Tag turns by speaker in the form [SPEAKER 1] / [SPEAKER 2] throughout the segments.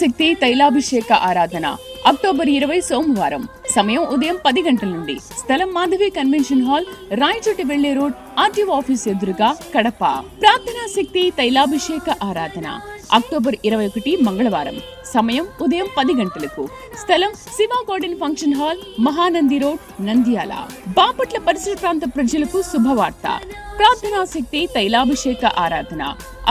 [SPEAKER 1] శక్తి తైలాభిషేక ఆరాధన అక్టోబర్ 20 సోమవారం. సమయం ఉదయం 10 గంటల నుండి. స్థలం మాధవి కన్వెన్షన్ హాల్, రాయచోటి వెళ్లే రోడ్, ఆర్టీఓ ఆఫీస్ ఎదురుగా, కడప. ప్రార్థనా శక్తి తైలాభిషేక ఆరాధన అక్టోబర్ 21 మంగళవారం. సమయం ఉదయం 10 గంటలకు. స్థలం Shiva garden function hall, Mahanandi road, Nandyal. Bapatla పరిసర ప్రాంత ప్రజలకు శుభవార్త. ప్రార్థనా శక్తి తైలాభిషేక ఆరాధన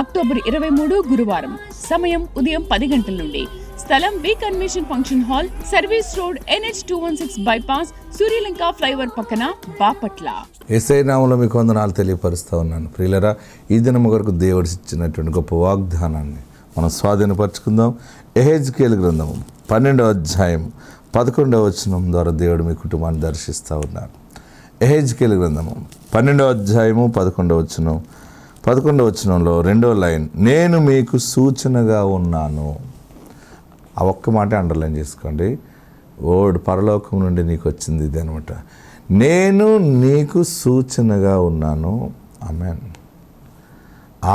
[SPEAKER 1] అక్టోబర్ 23 గురువారం. సమయం ఉదయం 10 గంటల నుండి. స్థలం V convention function hall, service road, NH 216 bypass, Suryalanka flyover పక్కన, బాపట్ల.
[SPEAKER 2] యేసయ్య నామములో మీకు వందనాలు తెలియపరుస్తూ ఉన్నాను. ప్రియులరా, ఈ దినం వరకు దేవుడు ఇచ్చినటువంటి గొప్ప వాగ్దానాన్ని మనం స్వాధీనపరచుకుందాం. యెహెజ్కేలు గ్రంథము 12వ అధ్యాయం 11వ వచనం ద్వారా దేవుడు మీ కుటుంబాన్ని దర్శిస్తూ ఉన్నారు. యెహెజ్కేలు గ్రంథము 12వ అధ్యాయము 11వ వచనంలో 2వ లైన్, నేను మీకు సూచనగా ఉన్నాను. ఆ ఒక్క మాట అండర్లైన్ చేసుకోండి. ఓడ్ పరలోకం నుండి నీకు వచ్చింది ఇది అనమాట. నేను నీకు సూచనగా ఉన్నాను. ఆమేన్.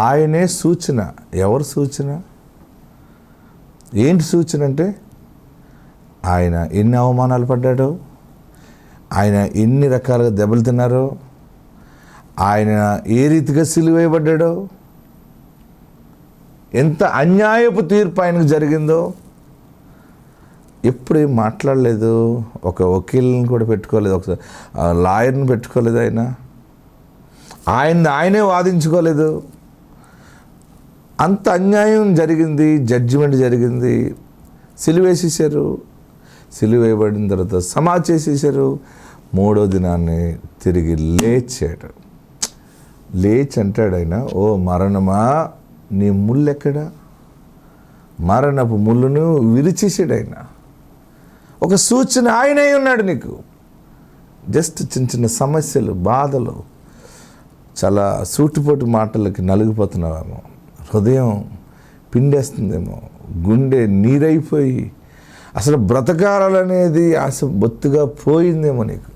[SPEAKER 2] ఆయనే సూచన. ఎవరు సూచన? ఏంటి సూచన అంటే, ఆయన ఎన్ని అవమానాలు పడ్డాడో, ఆయన ఎన్ని రకాలుగా దెబ్బలు తిన్నారో, ఆయన ఏ రీతిగా సిలువేయబడ్డాడో, ఎంత అన్యాయపు తీర్పు ఆయనకు జరిగిందో ఎప్పుడు ఏం మాట్లాడలేదు. ఒక వకీల్ని కూడా పెట్టుకోలేదు, ఒక లాయర్ని పెట్టుకోలేదు. ఆయనే వాదించుకోలేదు. అంత అన్యాయం జరిగింది, జడ్జిమెంట్ జరిగింది. సిలువేసేసారు. సిలువేయబడిన తర్వాత సమాధి చేసేసారు. 3వ దినాన్ని తిరిగి లేచాడు. లేచి అంటాడు ఆయన, ఓ మరణమా నీ ముళ్ళు ఎక్కడా? మరణపు ముళ్ళును విరిచేసాడు ఆయన. ఒక సూచన ఆయనే ఉన్నాడు నీకు. జస్ట్ చిన్న చిన్న సమస్యలు, బాధలు, చాలా సూటిపోటు మాటలకి నలిగిపోతున్నావేమో, హృదయం పిండేస్తుందేమో, గుండె నీరైపోయి అసలు బ్రతకాలనేది ఆశ బొత్తుగా పోయిందేమో నీకు.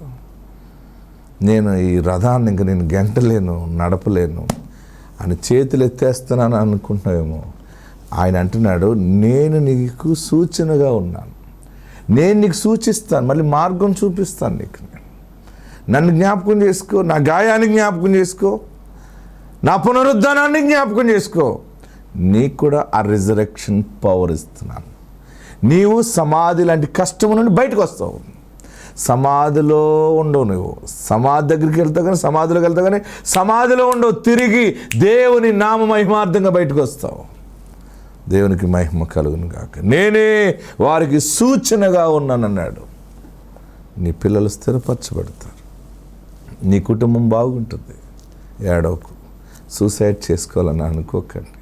[SPEAKER 2] నేను ఈ రథాన్ని ఇంక నేను గెంటలేను, నడపలేను అని చేతులు ఎత్తేస్తున్నాను అనుకుంటున్నావేమో. ఆయన అంటున్నాడు, నేను నీకు సూచనగా ఉన్నాను. నేను నీకు సూచిస్తాను, మళ్ళీ మార్గం చూపిస్తాను నీకు. నన్ను జ్ఞాపకం చేసుకో, నా గాయాన్ని జ్ఞాపకం చేసుకో, నా పునరుద్ధానాన్ని జ్ఞాపకం చేసుకో. నీకు కూడా ఆ రిజరెక్షన్ పవర్ ఇస్తున్నాను. నీవు సమాధి లాంటి కష్టం నుండి బయటకు వస్తావు. సమాధిలో ఉండవు. నువ్వు సమాధి దగ్గరికి వెళ్తావు కానీ, సమాధిలోకి వెళ్తావు కానీ సమాధిలో ఉండవు. తిరిగి దేవుని నామ మహిమార్థంగా బయటకు వస్తావు. దేవునికి మహిమ కలుగును గాక. నేనే వారికి సూచనగా ఉన్నానన్నాడు. నీ పిల్లలు స్థిరపరచబడతారు, నీ కుటుంబం బాగుంటుంది. ఏడవకు, సూసైడ్ చేసుకోవాలని అనుకోకండి.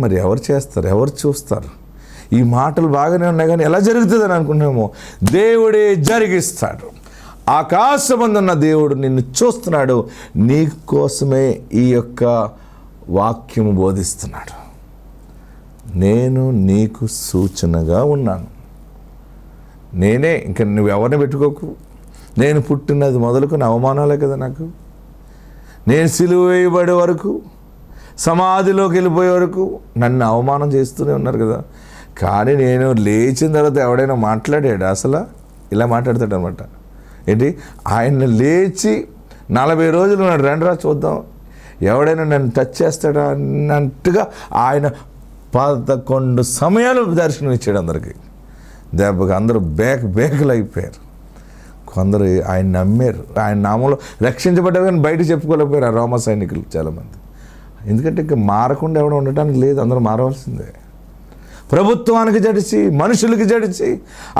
[SPEAKER 2] మరి ఎవరు చేస్తారు, ఎవరు చూస్తారు? ఈ మాటలు బాగానే ఉన్నాయి కానీ ఎలా జరుగుతుందని అనుకున్నామో, దేవుడే జరిగిస్తాడు. ఆకాశమందున్న దేవుడు నిన్ను చూస్తున్నాడు. నీ కోసమే ఈ యొక్క వాక్యము బోధిస్తున్నాడు. నేను నీకు సూచనగా ఉన్నాను. నేనే, ఇంకా నువ్వు ఎవరిని పెట్టుకోకు. నేను పుట్టినది మొదలుకొని అవమానాలే కదా నాకు. నేను సిలువ వేయబడే వరకు, సమాధిలోకి వెళ్ళిపోయే వరకు నన్ను అవమానం చేస్తూనే ఉన్నారు కదా. కానీ నేను లేచిన తర్వాత ఎవడైనా మాట్లాడాడు? అసలు ఇలా మాట్లాడతాడు అనమాట. ఏంటి, ఆయన లేచి 40 రోజులు ఉన్నాడు. రండిరా చూద్దాం, ఎవడైనా నన్ను టచ్ చేస్తాడా అన్నట్టుగా ఆయన 11 సమయాలు దర్శనం ఇచ్చాడు అందరికీ. దెబ్బకి అందరూ బేకలు అయిపోయారు. కొందరు ఆయన నమ్మారు, ఆయన నామంలో రక్షించబడ్డారు కానీ బయట చెప్పుకోలేకపోయారు ఆ రోమ సైనికులు చాలామంది. ఎందుకంటే ఇంకా మారకుండా ఎవడ ఉండటానికి లేదు, అందరూ మారవలసిందే. ప్రభుత్వానికి జడిచి, మనుషులకి జడిచి,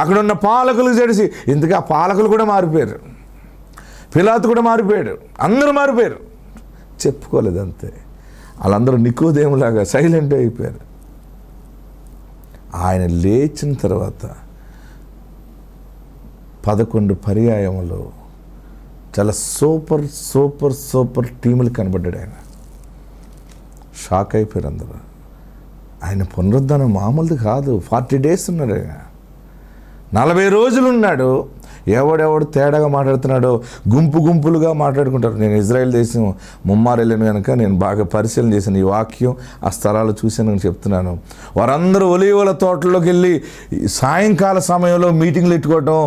[SPEAKER 2] అక్కడ ఉన్న పాలకులకు జడిచి, ఇంతగా పాలకులు కూడా మారిపోయారు. పిలాతు కూడా మారిపోయాడు, అందరూ మారిపోయారు. చెప్పుకోలేదు అంతే. వాళ్ళందరూ నికోదేములాగా సైలెంట్ అయిపోయారు. ఆయన లేచిన తర్వాత 11 పర్యాయములు చాలా సూపర్ సూపర్ సూపర్ టీములు కనబడ్డాడు. ఆయన షాక్ అయిపోయారు అందరూ. ఆయన పునరుద్ధానం మామూలుది కాదు. 40 days ఉన్నాడు ఆయన. 40 రోజులు ఉన్నాడు. ఎవడెవడు తేడాగా మాట్లాడుతున్నాడో గుంపులుగా మాట్లాడుకుంటారు. నేను ఇజ్రాయెల్ దేశం ముమ్మారు వెళ్ళాను కనుక నేను బాగా పరిశీలన చేశాను ఈ వాక్యం, ఆ స్థలాలు చూశాను అని చెప్తున్నాను. వారందరూ ఒలీవల తోటలోకి వెళ్ళి సాయంకాల సమయంలో మీటింగ్లు పెట్టుకోవడం,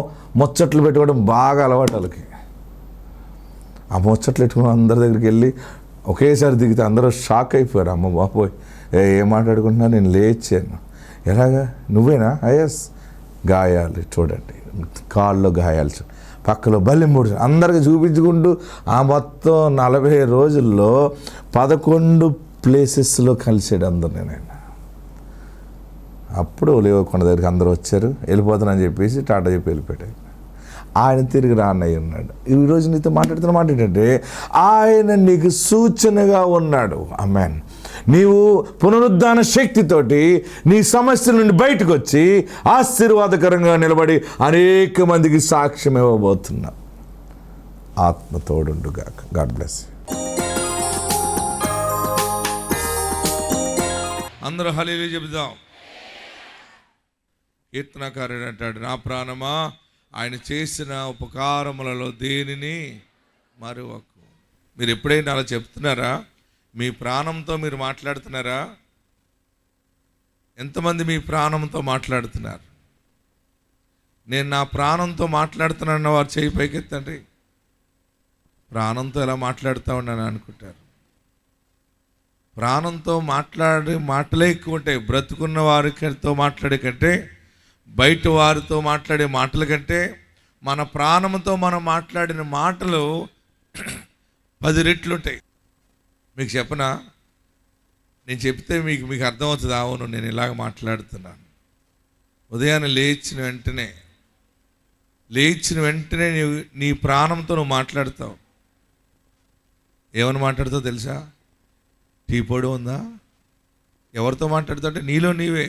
[SPEAKER 2] ముచ్చట్లు పెట్టుకోవడం బాగా అలవాటు వాళ్ళకి. ఆ ముచ్చట్లు పెట్టుకుని అందరి దగ్గరికి వెళ్ళి ఒకేసారి దిగితే అందరూ షాక్ అయిపోయారు. అమ్మ బాబోయ్ ఏం మాట్లాడుకుంటున్నా, నేను లేచాను. ఎలాగా, నువ్వేనా? ఎస్. గాయాలు చూడండి, కాళ్ళలో గాయాలు, పక్కలో బలింబుడు, అందరికి చూపించుకుంటూ ఆ మొత్తం 40 రోజుల్లో 11 ప్లేసెస్లో కలిసాడు అందరినీ నేను. అప్పుడు ఒలీవ కొండ దగ్గరికి అందరూ వచ్చారు. వెళ్ళిపోతానని చెప్పేసి టాటా చెప్పి వెళ్ళిపోయాడు. ఆయన తిరిగి రాన్నయ్య ఉన్నాడు. ఈరోజు నీతో మాట్లాడుతున్న మాట ఏంటంటే ఆయన నీకు సూచనగా ఉన్నాడు. ఆమేన్. నీవు పునరుద్ధాన శక్తితోటి నీ సమస్యల నుండి బయటకు వచ్చి ఆశీర్వాదకరంగా నిలబడి అనేక మందికి సాక్ష్యం ఇవ్వబోతున్నావు. ఆత్మ తోడుండుగాక. God bless you. అందరూ హల్లెలూయా చెబుదాం. కీర్తనకారుడు అంటాడు, నా ప్రాణమా ఆయన చేసిన ఉపకారములలో దేనిని మరువకు. మీరు ఎప్పుడైనా అలా చెప్తున్నారా? మీ ప్రాణంతో మీరు మాట్లాడుతున్నారా? ఎంతమంది మీ ప్రాణంతో మాట్లాడుతున్నారు? నేను నా ప్రాణంతో మాట్లాడుతున్నాను వారు చేయి పైకెత్తండి. ప్రాణంతో ఎలా మాట్లాడుతూ ఉన్నాను అనుకుంటారు. ప్రాణంతో మాట్లాడే మాటలే ఎక్కువ ఉంటాయి. బ్రతుకున్న వారితో మాట్లాడే కంటే, బయట వారితో మాట్లాడే మాటల కంటే మన ప్రాణంతో మనం మాట్లాడిన మాటలు 10 రెట్లు ఉంటాయి. మీకు చెప్పనా? నేను చెప్తే మీకు అర్థమవుతుంది. అవును, నేను ఇలాగ మాట్లాడుతున్నాను. ఉదయాన్నే లేచిన వెంటనే నీ ప్రాణంతో నువ్వు మాట్లాడతావు. ఏమని మాట్లాడతావు తెలుసా? టీ పొడి ఉందా? ఎవరితో మాట్లాడుతావు అంటే నీలో నీవే.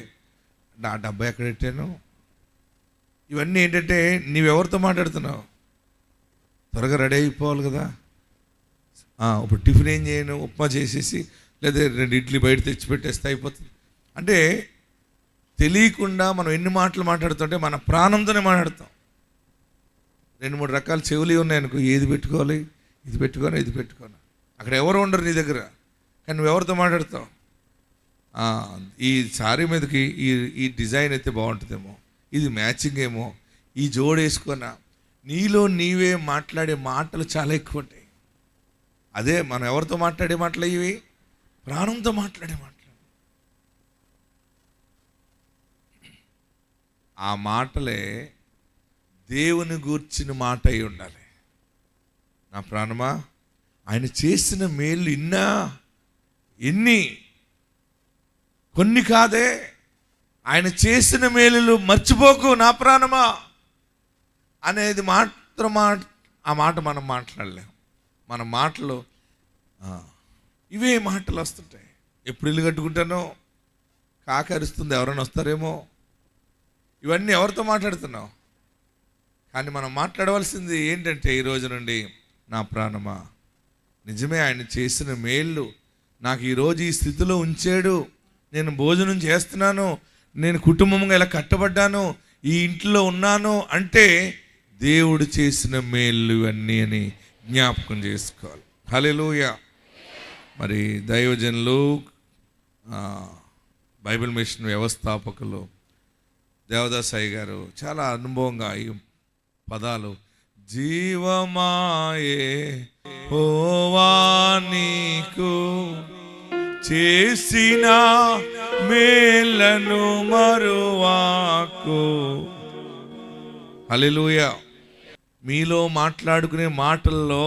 [SPEAKER 2] నా డబ్బా ఎక్కడ పెట్టాను? ఇవన్నీ ఏంటంటే నీవెవరితో మాట్లాడుతున్నావు? త్వరగా రెడీ అయిపోవాలి కదా. ఇప్పుడు టిఫిన్ ఏం చేయను, ఉప్మా చేసేసి లేదా 2 ఇడ్లీ బయట తెచ్చి పెట్టేస్తే అయిపోతుంది. అంటే తెలియకుండా మనం ఎన్ని మాటలు మాట్లాడుతుంటే మన ప్రాణంతోనే మాట్లాడతాం. 2-3 రకాల చెవులు ఉన్నాయనుకో, ఏది పెట్టుకోవాలి, ఇది పెట్టుకోను, ఇది పెట్టుకోను. అక్కడ ఎవరు ఉండరు నీ దగ్గర, కానీ నువ్వెవరితో మాట్లాడతావు? ఈ సారీ మీదకి ఈ డిజైన్ అయితే బాగుంటుందేమో, ఇది మ్యాచింగ్ ఏమో, ఈ జోడు వేసుకున్నా. నీలో నీవే మాట్లాడే మాటలు చాలా ఎక్కువ ఉంటాయి. అదే మనం ఎవరితో మాట్లాడే మాటలు ఇవి? ప్రాణంతో మాట్లాడే మాటలు. ఆ మాటలే దేవుని గూర్చిన మాట అయి ఉండాలి. నా ప్రాణమా ఆయన చేసిన మేలు ఎన్ని కొన్ని కాదే, ఆయన చేసిన మేలులు మర్చిపోకు నా ప్రాణమా అనేది మాత్రం ఆ మాట మనం మాట్లాడలేం. మన మాటలు ఇవే మాటలు వస్తుంటాయి. ఎప్పుడు ఇల్లు కట్టుకుంటానో కాకరుస్తుంది, ఎవరైనా వస్తారేమో, ఇవన్నీ ఎవరితో మాట్లాడుతున్నావు? కానీ మనం మాట్లాడవలసింది ఏంటంటే ఈ రోజు నుండి, నా ప్రాణమా నిజమే ఆయన చేసిన మేళ్ళు నాకు ఈరోజు ఈ స్థితిలో ఉంచాడు, నేను భోజనం చేస్తున్నాను, నేను కుటుంబంగా ఇలా కట్టబడ్డాను, ఈ ఇంట్లో ఉన్నాను అంటే దేవుడు చేసిన మేళ్ళు ఇవన్నీ అని జ్ఞాపకం చేసుకోవాలి. హల్లెలూయా. మరి దైవజనులు, బైబిల్ మిషన్ వ్యవస్థాపకులు దేవదాసాయి గారు చాలా అనుభవంగా ఈ పదాలు, జీవమాయే హోవా నీకు చేసిన మేలను మరువాకు. హల్లెలూయా. మీలో మాట్లాడుకునే మాటల్లో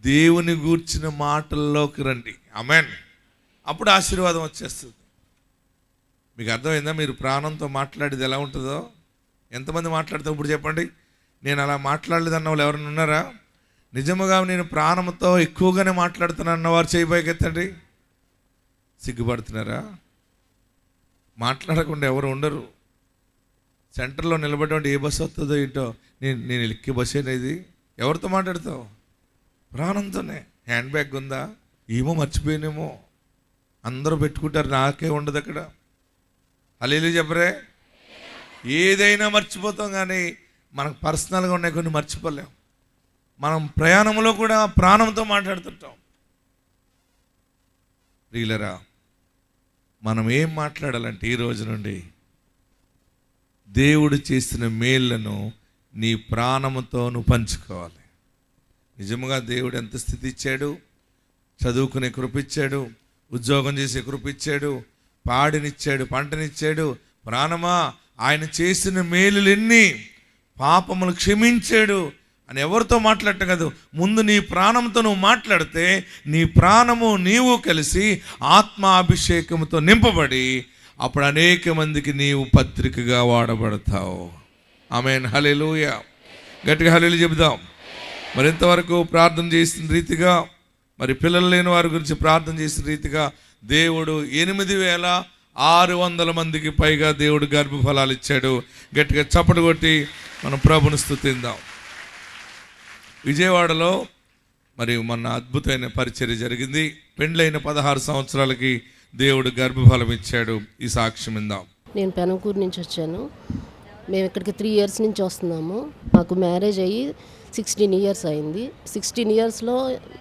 [SPEAKER 2] దేవుని గూర్చిన మాటల్లోకి రండి. ఆమేన్. అప్పుడు ఆశీర్వాదం వచ్చేస్తుంది. మీకు అర్థమైందా? మీరు ప్రాణంతో మాట్లాడేది ఎలా ఉంటుందో? ఎంతమంది మాట్లాడతారు ఇప్పుడు చెప్పండి. నేను అలా మాట్లాడలేదన్న వాళ్ళు ఎవరైనా ఉన్నారా? నిజముగా నేను ప్రాణంతో ఎక్కువగానే మాట్లాడుతున్నాను అన్నవారు చేయబోయకెత్తండి. సిగ్గుపడుతున్నారా? మాట్లాడకుండా ఎవరు ఉండరు. సెంటర్లో నిలబడి ఏ బస్సు వస్తుందో ఏంటో, నేను ఎక్కే బస్సు అనేది. ఎవరితో మాట్లాడతావు? ప్రాణంతోనే. హ్యాండ్ బ్యాగ్ ఉందా? ఏమో మర్చిపోయినేమో. అందరూ పెట్టుకుంటారు, నాకే ఉండదు అక్కడ. హల్లెలూయా చెప్పరే. ఏదైనా మర్చిపోతాం, కానీ మనకు పర్సనల్గా ఉన్నాయి కొన్ని మర్చిపోలేం. మనం ప్రయాణంలో కూడా ప్రాణంతో మాట్లాడుతుంటాం. ప్రియులరా, మనం ఏం మాట్లాడాలంటే ఈ రోజు నుండి దేవుడు చేసిన మేళ్లను నీ ప్రాణముతో నువ్వు పంచుకోవాలి. నిజంగా దేవుడు ఎంత స్థితి ఇచ్చాడు, చదువుకునే కృప ఇచ్చాడు, ఉద్యోగం చేసే కృప ఇచ్చాడు, పాడినిచ్చాడు, పంటనిచ్చాడు. ప్రాణమా, ఆయన చేసిన మేలులు ఎన్ని, పాపములు క్షమించాడు అని ఎవరితో మాట్లాడటం కాదు, ముందు నీ ప్రాణంతో నువ్వు మాట్లాడితే నీ ప్రాణము నీవు కలిసి ఆత్మాభిషేకంతో నింపబడి అప్పుడు అనేక మందికి నీవు పత్రికగా వాడబడతావు. ఆమేన్, హల్లెలూయా. గట్టిగా హల్లెలూయా చెబుదాం. మరి ఇంతవరకు ప్రార్థన చేసిన రీతిగా, మరి పిల్లలు లేని వారి గురించి ప్రార్థన చేసిన రీతిగా దేవుడు 8,600 మందికి పైగా దేవుడు గర్భఫలాలు ఇచ్చాడు. గట్టిగా చప్పటి కొట్టి మనం ప్రభుని స్తుతిద్దాం. విజయవాడలో మరి మొన్న అద్భుతమైన పరిచర్య జరిగింది. పెండ్లైన 16 సంవత్సరాలకి దేవుడు గర్భఫలం ఇచ్చాడు. ఈ సాక్ష్యం ఇందాం.
[SPEAKER 3] నేను పెనంకూరు నుంచి వచ్చాను. మేము ఇక్కడికి 3 ఇయర్స్ నుంచి వస్తున్నాము. మాకు మ్యారేజ్ అయ్యి 16 ఇయర్స్ అయింది. 16 ఇయర్స్లో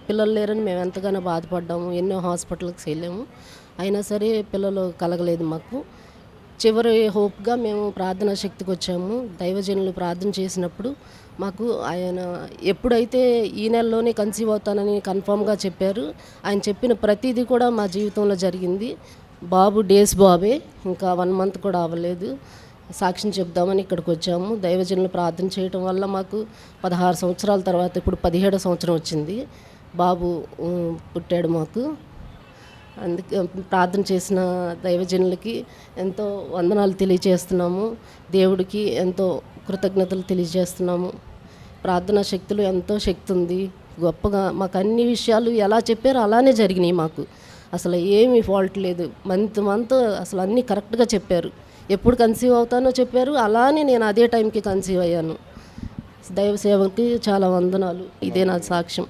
[SPEAKER 3] పిల్లలు లేరని మేము ఎంతగానో బాధపడ్డాము. ఎన్నో హాస్పిటల్కి వెళ్ళాము, అయినా సరే పిల్లలు కలగలేదు మాకు. చివరి హోప్గా మేము ప్రార్థనా శక్తికి వచ్చాము. దైవజనులు ప్రార్థన చేసినప్పుడు మాకు ఆయన ఎప్పుడైతే ఈ నెలలోనే కన్సీవ్ అవుతానని కన్ఫామ్గా చెప్పారు. ఆయన చెప్పిన ప్రతిదీ కూడా మా జీవితంలో జరిగింది. బాబు డేస్ బాబే, ఇంకా 1 మంత్ కూడా అవ్వలేదు. సాక్ష్యం చెప్దామని ఇక్కడికి వచ్చాము. దైవజనులు ప్రార్థన చేయటం వల్ల మాకు 16 సంవత్సరాల తర్వాత ఇప్పుడు 17వ సంవత్సరం వచ్చింది. బాబు పుట్టాడు మాకు. అందుకే ప్రార్థన చేసిన దైవజనులకి ఎంతో వందనాలు తెలియజేస్తున్నాము. దేవుడికి ఎంతో కృతజ్ఞతలు తెలియజేస్తున్నాము. ప్రార్థనా శక్తిలో ఎంతో శక్తి ఉంది గొప్పగా. మాకు అన్ని విషయాలు ఎలా చెప్పారో అలానే జరిగినాయి. మాకు అసలు ఏమీ ఫాల్ట్ లేదు. మంత్ అసలు అన్నీ కరెక్ట్గా చెప్పారు. ఎప్పుడు కన్సీవ్ అవుతానో చెప్పారు, అలానే నేను అదే టైంకి కన్సీవ్ అయ్యాను. దైవ సేవకి చాలా వందనాలు. ఇదే నా సాక్ష్యం.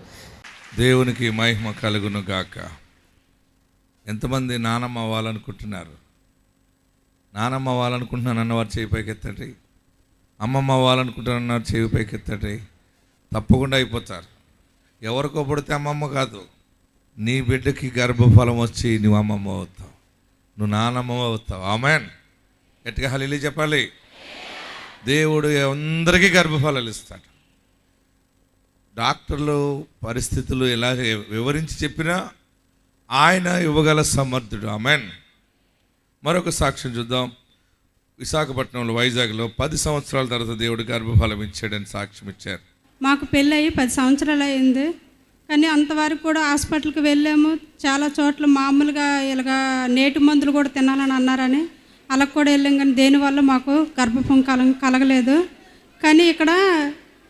[SPEAKER 2] దేవునికి మహిమ కలుగును గాక. ఎంతమంది నానమ్మ అవ్వాలనుకుంటున్నారు? నానమ్మ అవ్వాలనుకుంటున్నాను అన్నవారు చేయి పైకెత్తండి. అమ్మమ్మ అవ్వాలనుకుంటున్నారు చేయి పైకెత్తండి. తప్పకుండా అయిపోతారు. ఎవరికో పడితే అమ్మమ్మ కాదు, నీ బిడ్డకి గర్భఫలం వచ్చి నువ్వు అమ్మమ్మ అవుతావు, నువ్వు నానమ్మ అవుతావు. ఆమేన్. గట్టిగా హల్లెలూయా చెప్పాలి. దేవుడు అందరికీ గర్భఫలాలు ఇస్తాడు. డాక్టర్లు పరిస్థితులు ఎలా వివరించి చెప్పినా ఆయన ఇవ్వగల సమర్థుడు. ఆమేన్. మరొక సాక్ష్యం చూద్దాం. విశాఖపట్నంలో, వైజాగ్లో 10 సంవత్సరాల తర్వాత దేవుడు గర్భఫలం ఇచ్చాడని సాక్ష్యం ఇచ్చారు.
[SPEAKER 4] మాకు పెళ్ళి అయ్యి 10 సంవత్సరాలు అయింది, కానీ అంతవరకు కూడా హాస్పిటల్కి వెళ్ళాము. చాలా చోట్ల మామూలుగా ఇలాగా నేటి మందులు కూడా తినాలని అన్నారని అలా కూడా వెళ్ళాం, కానీ దేనివల్ల మాకు గర్భఫలం కలగలేదు. కానీ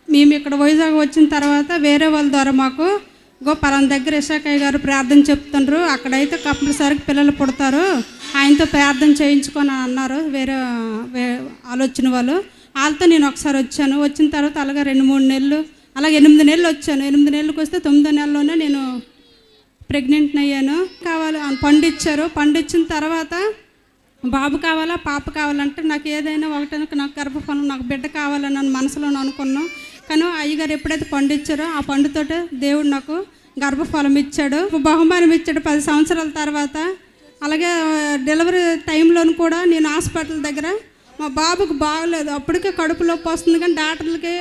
[SPEAKER 4] మేము ఇక్కడ వైజాగ్ వచ్చిన తర్వాత వేరే వాళ్ళ ద్వారా మాకు పలానా దగ్గర ఇషాకయ్య గారు ప్రార్థన చెప్తుండ్రు, అక్కడైతే కంపల్సరీగా పిల్లలు పుడతారు, ఆయనతో ప్రార్థన చేయించుకొని అన్నారు వేరే ఆలోచన వాళ్ళు. వాళ్ళతో నేను ఒకసారి వచ్చాను. వచ్చిన తర్వాత అలాగే 2-3 నెలలు, అలాగే 8 నెలలు వచ్చాను. 8 నెలలకు వస్తే 9వ నెలలోనే నేను ప్రెగ్నెంట్ అయ్యాను. కావాలి పండు ఇచ్చారు. పండు ఇచ్చిన తర్వాత బాబు కావాలా పాప కావాలంటే నాకు ఏదైనా ఒకటే, నాకు గర్భఫలం, నాకు బిడ్డ కావాలని నన్ను మనసులో అనుకున్నాను. కానీ అయ్యగారు ఎప్పుడైతే పండు ఇచ్చారో ఆ పండుతోటే దేవుడు నాకు గర్భఫలం ఇచ్చాడు, బహుమానం ఇచ్చాడు 10 సంవత్సరాల తర్వాత. అలాగే డెలివరీ టైంలోను కూడా నేను హాస్పిటల్ దగ్గర మా బాబుకు బాగలేదు, అప్పటికే కడుపు నొప్పి వస్తుంది, కానీ డాక్టర్లకి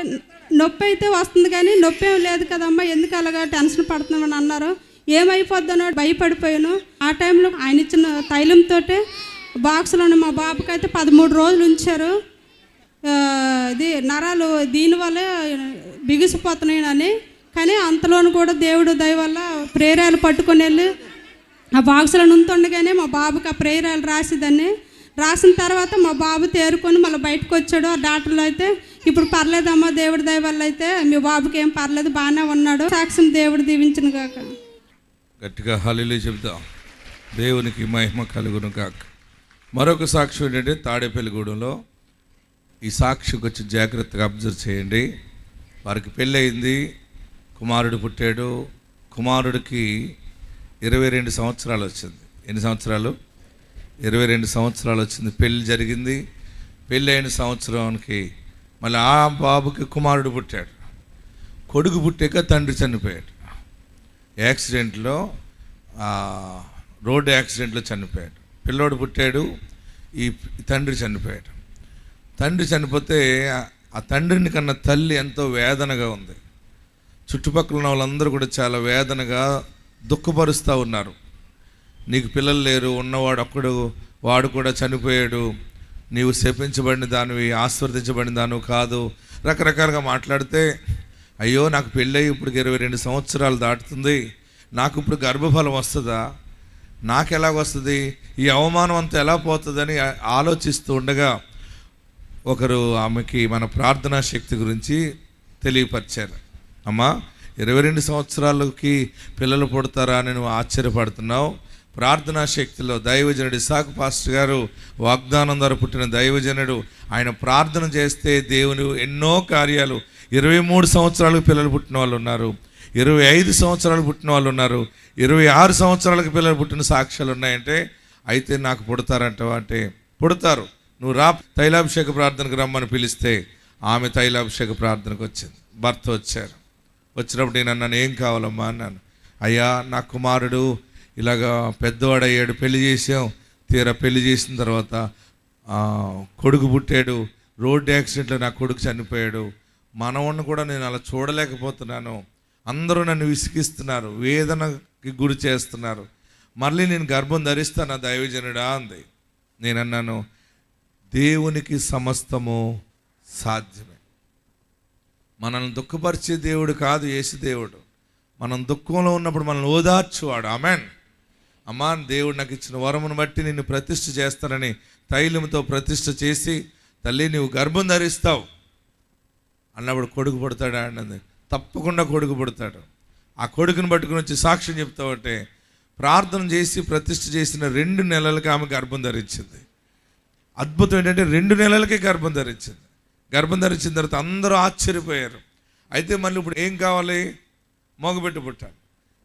[SPEAKER 4] నొప్పి అయితే వస్తుంది కానీ నొప్పి ఏం లేదు కదమ్మా, ఎందుకు అలాగా టెన్షన్ పడుతున్నామని అన్నారు. ఏమైపోద్దనో భయపడిపోయాను. ఆ టైంలో ఆయన ఇచ్చిన తైలంతో బాక్స్లోనే మా బాబుకి అయితే 13 రోజులు ఉంచారు. ఇది నరాలు దీనివల్ల బిగిసిపోతున్నాయని, కానీ అంతలోను కూడా దేవుడు దయ వల్ల ప్రేరాలు పట్టుకొని వెళ్ళి ఆ బాక్స్లో ఉంటుండగానే మా బాబుకి ఆ ప్రేరాలు రాసిన తర్వాత మా బాబు తేరుకొని మళ్ళీ బయటకు వచ్చాడు. ఆ డాక్టర్లు అయితే ఇప్పుడు పర్లేదమ్మా, దేవుడి దయ వల్ల అయితే మీ బాబుకి ఏం పర్లేదు, బాగానే ఉన్నాడు. సాక్ష్యం దేవుడు దీవించును గాక.
[SPEAKER 2] గట్టిగా హల్లెలూయా చెప్తాం. దేవునికి మహిమ కలుగును గాక. మరొక సాక్ష్యం ఏంటంటే తాడేపల్లిగూడెంలో, ఈ సాక్షికి వచ్చి జాగ్రత్తగా అబ్జర్వ్ చేయండి. వారికి పెళ్ళయింది, కుమారుడు పుట్టాడు. కుమారుడికి 22 సంవత్సరాలు వచ్చింది. ఎన్ని సంవత్సరాలు? 22 సంవత్సరాలు వచ్చింది. పెళ్ళి జరిగింది. పెళ్ళి అయిన సంవత్సరానికి మళ్ళీ ఆ బాబుకి కుమారుడు పుట్టాడు. కొడుకు పుట్టాక తండ్రి చనిపోయాడు. యాక్సిడెంట్లో, రోడ్డు యాక్సిడెంట్లో చనిపోయాడు. పిల్లోడు పుట్టాడు, ఈ తండ్రి చనిపోయాడు. తండ్రి చనిపోతే ఆ తండ్రిని కన్నా తల్లి ఎంతో వేదనగా ఉంది. చుట్టుపక్కల ఉన్న వాళ్ళందరూ కూడా చాలా వేదనగా దుఃఖపరుస్తూ ఉన్నారు. నీకు పిల్లలు లేరు, ఉన్నవాడు ఒక్కడు, వాడు కూడా చనిపోయాడు, నీవు శపించబడిన దానివి, ఆశీర్వదించబడిన దానివి కాదు, రకరకాలుగా మాట్లాడితే, అయ్యో నాకు పెళ్ళయి ఇప్పుడు 22 సంవత్సరాలు దాటుతుంది, నాకు ఇప్పుడు గర్భఫలం వస్తుందా, నాకు ఎలాగొస్తుంది, ఈ అవమానం అంతా ఎలా పోతుందని ఆలోచిస్తూ ఉండగా ఒకరు ఆమెకి మన ప్రార్థనా శక్తి గురించి తెలియపరిచారు. అమ్మా, 22 సంవత్సరాలకి పిల్లలు పుడతారా అని నువ్వు ఆశ్చర్యపడుతున్నావు. ప్రార్థనా శక్తిలో దైవజనుడు ఇసాకు పాస్టర్ గారు వాగ్దానం ద్వారా పుట్టిన దైవజనుడు, ఆయన ప్రార్థన చేస్తే దేవుని ఎన్నో కార్యాలు. 23 సంవత్సరాలకు పిల్లలు పుట్టిన వాళ్ళు ఉన్నారు, 25 సంవత్సరాలు పుట్టిన వాళ్ళు ఉన్నారు, 26 సంవత్సరాలకు పిల్లలు పుట్టిన సాక్ష్యాలు ఉన్నాయంటే, అయితే నాకు పుడతారంటావా అంటే పుడతారు, నువ్వు రా తైలాభిషేక ప్రార్థనకు రమ్మని పిలిస్తే ఆమె తైలాభిషేక ప్రార్థనకు వచ్చింది. భర్త వచ్చారు. వచ్చినప్పుడు నేను అన్నాను, ఏం కావాలమ్మా అన్నాను. అయ్యా నా కుమారుడు ఇలాగా పెద్దవాడయ్యాడు, పెళ్లి చేసాం, తీరా పెళ్లి చేసిన తర్వాత కొడుకు పుట్టాడు, రోడ్డు యాక్సిడెంట్లో నా కొడుకు చనిపోయాడు, మనవాడిని కూడా నేను అలా చూడలేకపోతున్నాను, అందరూ నన్ను విసిగిస్తున్నారు, వేదనకి గురి చేస్తున్నారు, మళ్ళీ నేను గర్భం ధరిస్తాను దైవజనుడా అంది. నేను అన్నాను, దేవునికి సమస్తము సాధ్యమే. మనల్ని దుఃఖపరిచే దేవుడు కాదు యేసు దేవుడు, మనం దుఃఖంలో ఉన్నప్పుడు మనల్ని ఓదార్చువాడు. ఆమెన్. అమ్మా, దేవుడు నాకు ఇచ్చిన వరమును బట్టి నిన్ను ప్రతిష్ఠ చేస్తానని తైలముతో ప్రతిష్ఠ చేసి, తల్లి నువ్వు గర్భం ధరిస్తావు అన్నప్పుడు కొడుకు పుడతాడా అన్నది. తప్పకుండా కొడుకు పుడతాడు. ఆ కొడుకుని పట్టుకుని వచ్చి సాక్ష్యం చెప్తావంటే, ప్రార్థన చేసి ప్రతిష్ఠ చేసిన 2 నెలలకి ఆమె గర్భం ధరించింది. అద్భుతం ఏంటంటే 2 నెలలకే గర్భం ధరించింది. గర్భం ధరించిన తర్వాత అందరూ ఆశ్చర్యపోయారు. అయితే మళ్ళీ ఇప్పుడు ఏం కావాలి, మగబిడ్డ పుట్టాలి.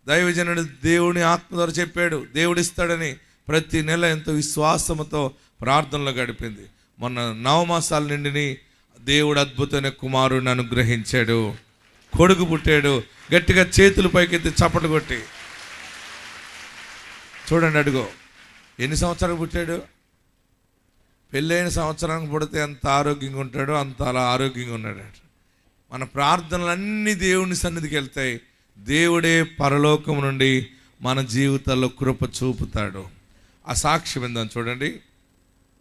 [SPEAKER 2] దైవజనుడు దేవుని ఆత్మ ద్వారా చెప్పాడు, దేవుడు ఇస్తాడని ప్రతి నెల ఎంతో విశ్వాసంతో ప్రార్థనలో గడిపింది. మొన్న 9 మాసాల నిండిని దేవుడు అద్భుతమైన కుమారుడిని అనుగ్రహించాడు. కొడుకు పుట్టాడు. గట్టిగా చేతులు పైకెత్తి చప్పట్లు కొట్టి చూడండి. అడుగో, ఎన్ని సంవత్సరాలు పుట్టాడు? పెళ్ళైన సంవత్సరానికి పుడితే ఎంత ఆరోగ్యంగా ఉంటాడో అంత అలా ఆరోగ్యంగా ఉన్నాడు. మన ప్రార్థనలన్నీ దేవుని సన్నిధికి వెళ్తాయి. దేవుడే పరలోకం నుండి మన జీవితాల్లో కృప చూపుతాడు. ఆ సాక్ష్యం ఏందని చూడండి.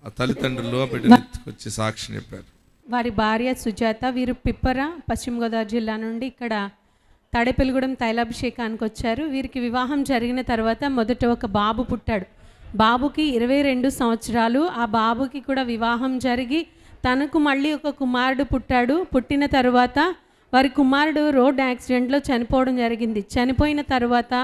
[SPEAKER 2] ఆ తల్లిదండ్రులు ఆ బిడ్డను ఎత్తుకొచ్చి సాక్ష్యం చెప్పారు.
[SPEAKER 5] వారి భార్య సుజాత, వీరు పిప్పర, పశ్చిమ గోదావరి జిల్లా నుండి ఇక్కడ తాడేపల్లిగూడెం తైలాభిషేకానికి వచ్చారు. వీరికి వివాహం జరిగిన తర్వాత మొదట ఒక బాబు పుట్టాడు. బాబుకి 22 సంవత్సరాలు. ఆ బాబుకి కూడా వివాహం జరిగి తనకు మళ్ళీ ఒక కుమారుడు పుట్టాడు. పుట్టిన తర్వాత వారి కుమారుడు రోడ్ యాక్సిడెంట్లో చనిపోవడం జరిగింది. చనిపోయిన తర్వాత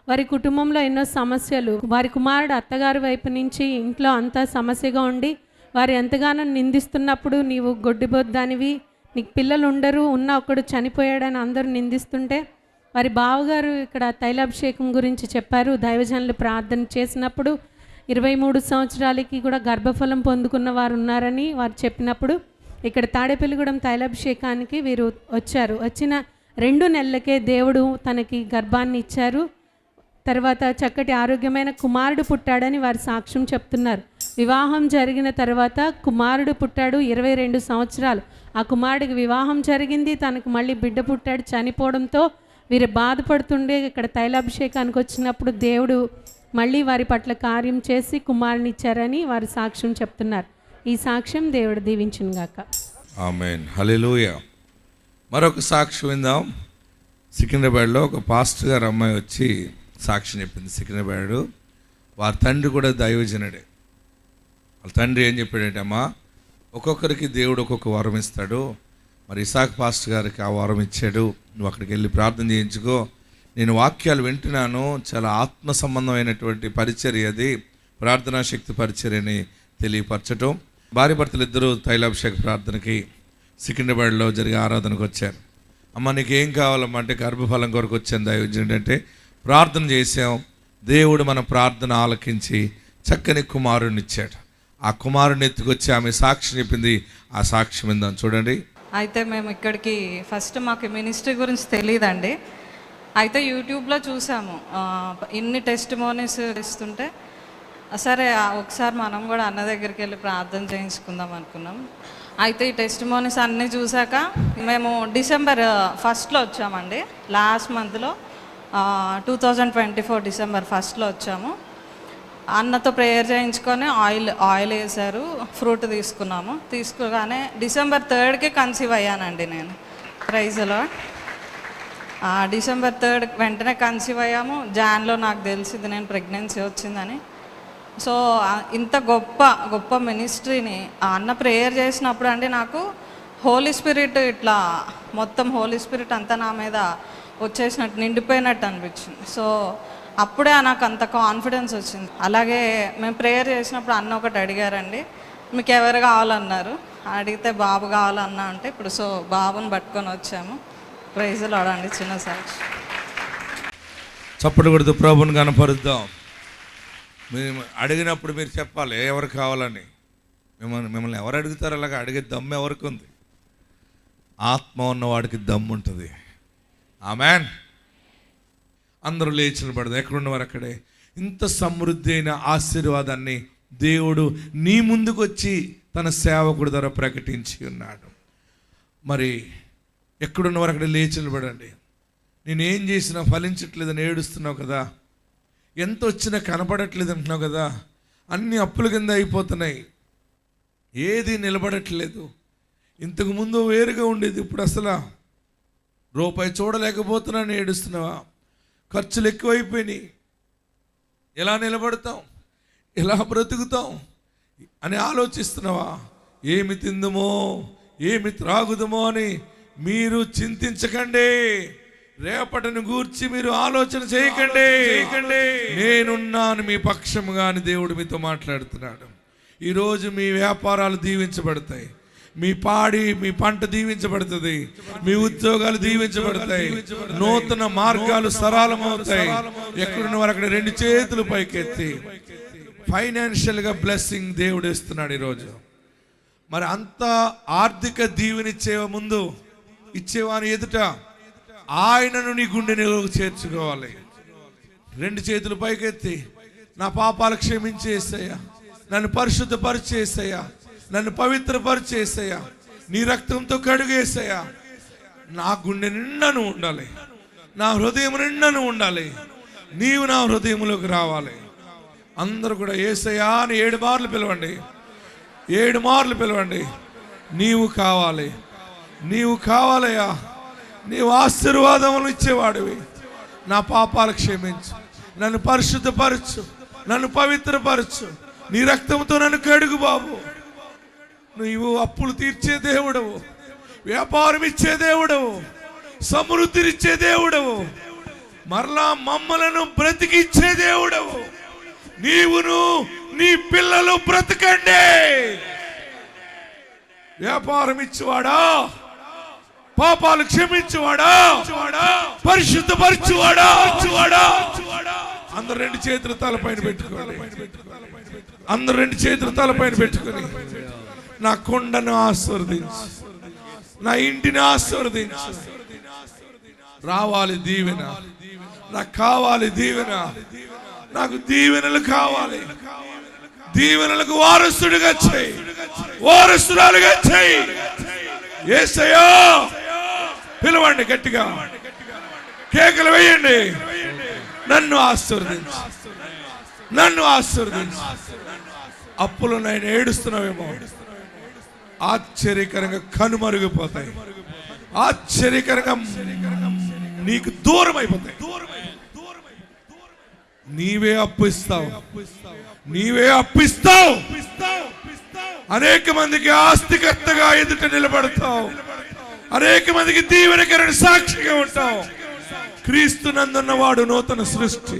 [SPEAKER 5] వారి కుటుంబంలో ఎన్నో సమస్యలు, వారి కుమారుడు అత్తగారి వైపు నుంచి ఇంట్లో అంతా సమస్యగా ఉండి వారు ఎంతగానో నిందిస్తున్నప్పుడు, నీవు గొడ్డిబొద్దానివి, నీకు పిల్లలు ఉండరు, ఉన్న ఒకడు చనిపోయాడని అందరూ నిందిస్తుంటే వారి బావగారు ఇక్కడ తైలాభిషేకం గురించి చెప్పారు. దైవజనులు ప్రార్థన చేసినప్పుడు 23 సంవత్సరాలకి కూడా గర్భఫలం పొందుకున్న వారు ఉన్నారని వారు చెప్పినప్పుడు ఇక్కడ తాడేపల్లిగూడెం తైలాభిషేకానికి వీరు వచ్చారు. వచ్చిన 2 నెలలకే దేవుడు తనకి గర్భాన్ని ఇచ్చారు. తర్వాత చక్కటి ఆరోగ్యమైన కుమారుడు పుట్టాడని వారి సాక్ష్యం చెప్తున్నారు. వివాహం జరిగిన తర్వాత కుమారుడు పుట్టాడు. 22 సంవత్సరాలు ఆ కుమారుడికి వివాహం జరిగింది. తనకు మళ్ళీ బిడ్డ పుట్టాడు. చనిపోవడంతో వీరు బాధపడుతుండే ఇక్కడ తైలాభిషేకానికి వచ్చినప్పుడు దేవుడు మళ్ళీ వారి పట్ల కార్యం చేసి కుమారుని ఇచ్చారని వారి సాక్ష్యం చెప్తున్నారు. ఈ సాక్ష్యం దేవుడు దీవించును గాక.
[SPEAKER 2] ఆమేన్. హల్లెలూయా. మరొక సాక్ష్యం విందాం. సికింద్రాబాద్లో ఒక పాస్టర్ గారు అమ్మాయి వచ్చి సాక్ష్యం చెప్పింది. సికింద్రాబాద్ వారి తండ్రి కూడా దైవజనుడే. వాళ్ళ తండ్రి ఏం చెప్పాడంటే, అమ్మా, ఒక్కొక్కరికి దేవుడు ఒక్కొక్క వరం ఇస్తాడు. మరి ఇసాక్ పాస్టర్ గారికి ఆ వరం ఇచ్చాడు, నువ్వు అక్కడికి వెళ్ళి ప్రార్థన చేయించుకో. నేను వాక్యాలు వింటున్నాను, చాలా ఆత్మ సంబంధమైనటువంటి పరిచర్య, అది ప్రార్థనా శక్తి పరిచర్యని తెలియపరచటం. భార్య భర్తలు ఇద్దరు తైలాభిషేక ప్రార్థనకి సికింద్రాబాద్లో జరిగే ఆరాధనకు వచ్చారు. అమ్మ, నీకేం కావాలమ్మా అంటే, గర్భఫలం కొరకు వచ్చాను దైవజనుడు అంటే. ప్రార్థన చేసాం, దేవుడు మన ప్రార్థన ఆలకించి చక్కని కుమారుడిని ఇచ్చాడు. ఆ కుమారుడిని ఎత్తుకొచ్చి ఆమె సాక్ష్యం చెప్పింది. ఆ సాక్ష్యం ఏందని చూడండి.
[SPEAKER 6] అయితే మేము ఇక్కడికి ఫస్ట్ మాకు మినిస్ట్రీ గురించి తెలియదండి. అయితే యూట్యూబ్లో చూసాము ఇన్ని టెస్టిమోనీస్ ఇస్తుంటే, సరే ఒకసారి మనం కూడా అన్న దగ్గరికి వెళ్ళి ప్రార్థన చేయించుకుందాం అనుకున్నాం. అయితే ఈ టెస్టిమోనీస్ అన్నీ చూసాక మేము December 1 వచ్చామండి. లాస్ట్ మంత్లో 2024 December 1 వచ్చాము. అన్నతో ప్రేయర్ చేయించుకొని ఆయిల్ వేశారు, ఫ్రూట్ తీసుకున్నాము. తీసుకోగానే December 3 కన్సీవ్ అయ్యానండి నేను. ప్రైజ్లో December 3 వెంటనే కన్సీవ్ అయ్యాము. జాన్లో నాకు తెలిసింది నేను ప్రెగ్నెన్సీ వచ్చిందని. సో ఇంత గొప్ప మినిస్ట్రీని అన్న ప్రేయర్ చేసినప్పుడు అండి నాకు హోలీ స్పిరిట్ ఇట్లా మొత్తం హోలీ స్పిరిట్ అంతా నా మీద వచ్చేసినట్టు నిండిపోయినట్టు అనిపించింది. సో అప్పుడే నాకు అంత కాన్ఫిడెన్స్ వచ్చింది. అలాగే మేము ప్రేయర్ చేసినప్పుడు అన్న ఒకటి అడిగారండి, మీకు ఎవరు కావాలన్నారు. అడిగితే బాబు కావాలన్నా అంటే ఇప్పుడు సో బాబుని పట్టుకొని వచ్చాము. ప్రైజ్లో ఆడండి చిన్న సాక్షి.
[SPEAKER 2] చప్పటి కొడుతూ ప్రభుని కనపరుద్దాం. మీరు అడిగినప్పుడు మీరు చెప్పాలి ఎవరు కావాలని. మిమ్మల్ని ఎవరు అడుగుతారు? అలాగా అడిగే దమ్ము ఎవరికి ఉంది? ఆత్మ ఉన్నవాడికి దమ్ము ఉంటుంది. ఆమెన్. అందరూ లేచి నిలబడదాం. ఎక్కడున్నవారు అక్కడే. ఇంత సమృద్ధి అయిన ఆశీర్వాదాన్ని దేవుడు నీ ముందుకు వచ్చి తన సేవకుడి ద్వారా ప్రకటించి ఉన్నాడు. మరి ఎక్కడున్నవారు అక్కడ లేచి నిలబడండి. నేనేం చేసినా ఫలించట్లేదని ఏడుస్తున్నావు కదా, ఎంత వచ్చినా కనపడట్లేదు అంటున్నావు కదా, అన్ని అప్పుల కింద అయిపోతున్నాయి, ఏది నిలబడట్లేదు. ఇంతకుముందు వేరుగా ఉండేది, ఇప్పుడు అసలు రూపాయి చూడలేకపోతున్నాను ఏడుస్తున్నావా? ఖర్చులు ఎక్కువైపోయినాయి, ఎలా నిలబడతాం, ఎలా బ్రతుకుతాం అని ఆలోచిస్తున్నావా? ఏమి తిందుమో ఏమి త్రాగుదమో అని మీరు చింతించకండి. రేపటిని గూర్చి మీరు ఆలోచన చేయకండి. నేనున్నాను మీ పక్షముగా అని దేవుడు మీతో మాట్లాడుతున్నాడు. ఈరోజు మీ వ్యాపారాలు దీవించబడతాయి, మీ పంట దీవించబడుతుంది, మీ ఉద్యోగాలు దీవించబడతాయి, నూతన మార్గాలు సరళమవుతాయి. ఎక్కడున్న వారు అక్కడ 2 చేతులు పైకెత్తి ఫైనాన్షియల్గా బ్లెస్సింగ్ దేవుడు ఇస్తున్నాడు ఈరోజు. మరి అంత ఆర్థిక దీవెనిచ్చే ముందు ఇచ్చేవాని ఎదుట ఆయనను నీ గుండెలో చేర్చుకోవాలి. 2 చేతులు పైకెత్తి నా పాపాలు క్షమించేసయ్యా, నన్ను పరిశుద్ధపరిచేసయ్యా, నన్ను పవిత్రపరిచేసయ్యా, నీ రక్తంతో కడుగేసయ్యా. నా గుండె నిండాను ఉండాలి, నా హృదయం నిండాను ఉండాలి, నీవు నా హృదయంలోకి రావాలి. అందరూ కూడా యేసయ్యా అని 7 మార్లు పిలవండి, 7 మార్లు పిలవండి. నీవు కావాలి, నీవు కావాలయ్యా, నీవు ఆశీర్వాదములు ఇచ్చేవాడివి. నా పాపాలు క్షమించు, నన్ను పరిశుద్ధపరచు, నన్ను పవిత్రపరచు, నీ రక్తంతో నన్ను కడుగు బాబు. నీవు అప్పులు తీర్చే దేవుడవు, వ్యాపారం ఇచ్చే దేవుడవు, సమృద్ధినిచ్చే దేవుడవు, మరలా మమ్మలను బ్రతికిచ్చే దేవుడవు. నీవును నీ పిల్లలు బ్రతకండి. వ్యాపారం ఇచ్చేవాడా, పాపాలు క్షమించువాడా, పరిశుద్ధపరచువాడా. అందరు 2 చేతులు తలపైన పెట్టుకోవాలి. అందరు 2 చేతులు తలపైన పెట్టుకొని నా కొండను ఆశీర్వదించు, నా ఇంటిని ఆశీర్వదించు. రావాలి దీవెన, నాకు కావాలి దీవెన, నాకు దీవెనలు కావాలి. దీవెనలకు వారసుడిగా చేయి, వారసురాలుగా చేయి. యేసయ్యా పిలవండి, గట్టిగా కేకలు వేయండి. నన్ను ఆశీర్వదించు, నన్ను ఆశీర్వదించు. అప్పులు నేను ఏడుస్తున్నావేమో, ఆశ్చర్యకరంగా కనుమరుగిపోతాయి, ఆశ్చర్యకరంగా నీకు దూరం అయిపోతాయి. నీవే అప్పిస్తావు, నీవే అప్పిస్తావు. అనేక మందికి ఆస్తికర్తగా ఎదుట నిలబడతావు, అనేక మందికి దీవెనకరణ సాక్షిగా ఉంటావు. క్రీస్తు నందున్నవాడు నూతన సృష్టి.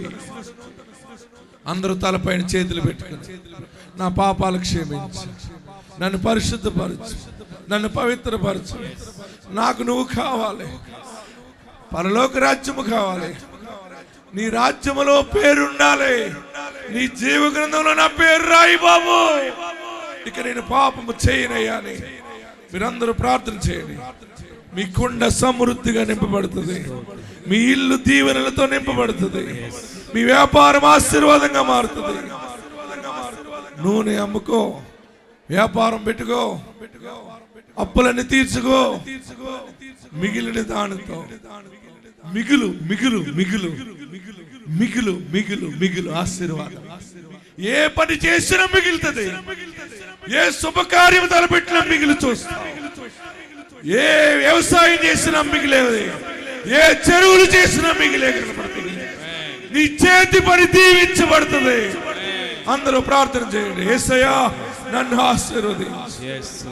[SPEAKER 2] అందరూ తలపైన చేతులు పెట్టుకుని నా పాపాలు క్షమించు, నన్ను పరిశుద్ధపరచు, నన్ను పవిత్రపరచు. నాకు నువ్వు కావాలి, పరలోక రాజ్యము కావాలి, నీ రాజ్యములో పేరుండాలి, నీ జీవ గ్రంథంలో నా పేరు రాయి బాబు. ఇక నేను పాపము చేయనయ్యాని మీరందరూ ప్రార్థన చేయండి. మీ కుండ సమృద్ధిగా నింపబడుతుంది. మీ ఇల్లు దీవెనలతో నింపబడుతుంది. మీ వ్యాపారం ఆశీర్వాదంగా మారుతుంది. నూనె అమ్ముకో, వ్యాపారం పెట్టుకో, అప్పులన్నీ తీర్చుకో. మిగిలిన దానితో మిగులు మిగులు మిగులు మిగులు మిగులు మిగులు ఆశీర్వాదం. ఏ పని చేసినా మిగులుతుంది. ఏ శుభకార్యం తలపెట్టినా మిగిలి చూస్తా. ఏ వ్యవసాయం చేసినా మిగిలేది. ఏ చెరువులు చేసినా మిగిలే కనపడుతుంది. నీ చేతి పని దీవించబడుతుంది. అందరూ ప్రార్థన చేయండి. యేసయ్యా నన్ను ఆశీర్వదించు.